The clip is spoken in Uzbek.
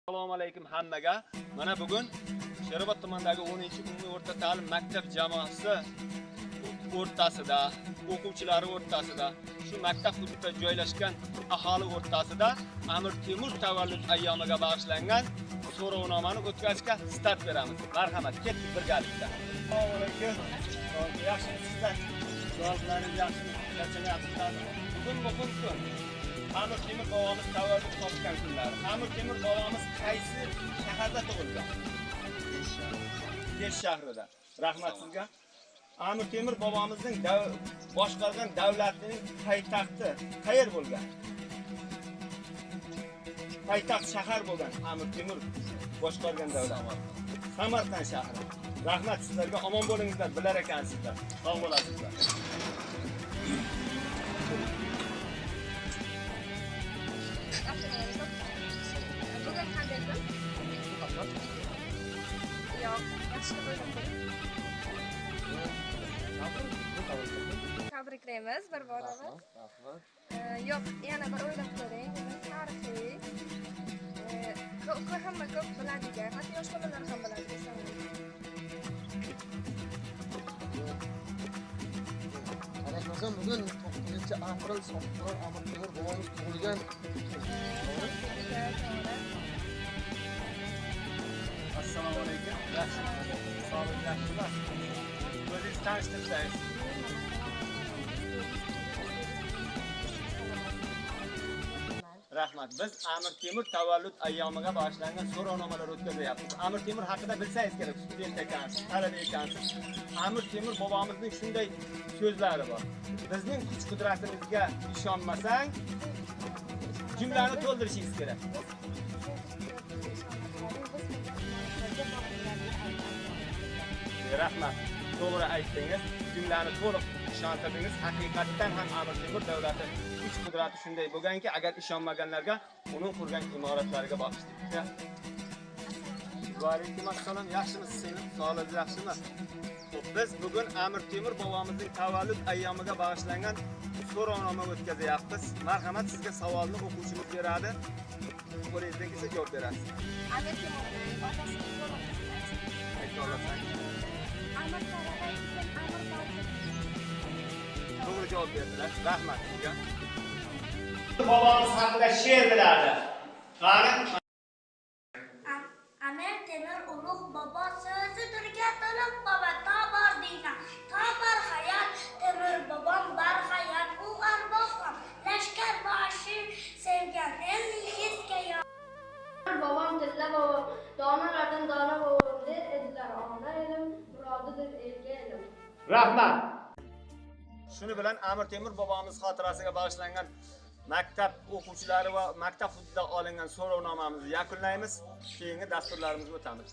Assalomu alaykum hammaga. Mana bugun Sherobod tumanidagi 10-umumiy o'rta ta'lim maktab jamoasi o'rtasida, o'quvchilari o'rtasida, shu maktab hududida joylashgan aholi o'rtasida Amir Temur tavallud ayyomiga bag'ishlangan so'rovnomani o'tkazishga start beramiz. Marhamat, ketdik birgalikda. Assalomu alaykum. Yaxshimisizlar? Savoblaringiz yaxshimi? Yashamayapsizlarmi? Bugun muhim kun. Amir Temur bobomiz tavallud topgan kunlar. Amir Temur bobomiz qaysi shaharda tug'ilgan? Kesh shahrida. Rahmat sizga. Amir Temur bobomizning boshqargan davlatining poytaxti qayer bo'lgan? Poytaxt shahar bo'lgan Amir Temur boshqargan davlat. Samarqand shahri. Rahmat sizlarga, omon bo'lingizlar, bilar ekansizlar. Sog' bo'lasizlar. Bugun qanday kun? Yo'q, yaxshi bo'ldimi? Tabriklaymiz bir boramiz. Yo'q, yana bir o'ylab ko'ring. Tarixiy. Hamma ko'p biladigan, hatto yosh bolalar ham biladi desam. Qarasam bugun 9-aprel So'qmoq Amir Temur bobomiz tug'ilgan. Assalomu alaykum. Yaxshimisiz? Sog'lik yaxshimi? O'zingizni tanishtirsangiz. Rahmat. Biz Amir Temur tavallud ayyomiga bag'ishlangan so'rovnomalar o'tkazyapmiz. Amir Temur haqida bilsangiz kerak, student ekansiz, talaba ekansiz. Amir Temur bobomizning shunday so'zlari bor. Bizning kuch-qudratimizga ishonmasang, jumlani to'ldirishingiz kerak. Rahmat. To'g'ri aytdingiz. Jumlani to'liq ishontirdingiz. Haqiqatan ham Amir Temur davlati kuch qudrati shunday bo'lganki, agar ishonmaganlarga uning qurgan imoratlariga bag'ishlaydi. Va alaykum assalom. Yaxshimisiz siz? Sog'ligingiz yaxshimi? Biz bugun Amir Temur bobomizning tavallud ayyomiga bag'ishlangan so'rovnoma o'tkazyapmiz. Marhamat, sizga savolni o'quvchimiz beradi. Qo'lingizdan kelsa javob berasiz. Amir Temurning otasining so'rovnomasi. Ayta olasangiz. Amir Temurning Amir Temur. To'g'ri javob berdilar. Rahmat sizga. Bobomiz haqida she'r biladi. Qani? Amir Temur ulug' bobo so'zidirga to'liq bobo tobor dina tobor hayot Temur bobom barhayot u arvoh ham lashkar boshi sevgan elning hesga Babam dilla bobo donalardan dona bobom der edilar ona elim murodidir elga elim. Rahmat. Shuni bilan Amir Temur bobomiz xotirasiga bag'ishlangan maktab o'quvchilari va maktab hududida olingan so'rovnomamizni yakunlaymiz. Keyingi dasturlarimizga o'tamiz.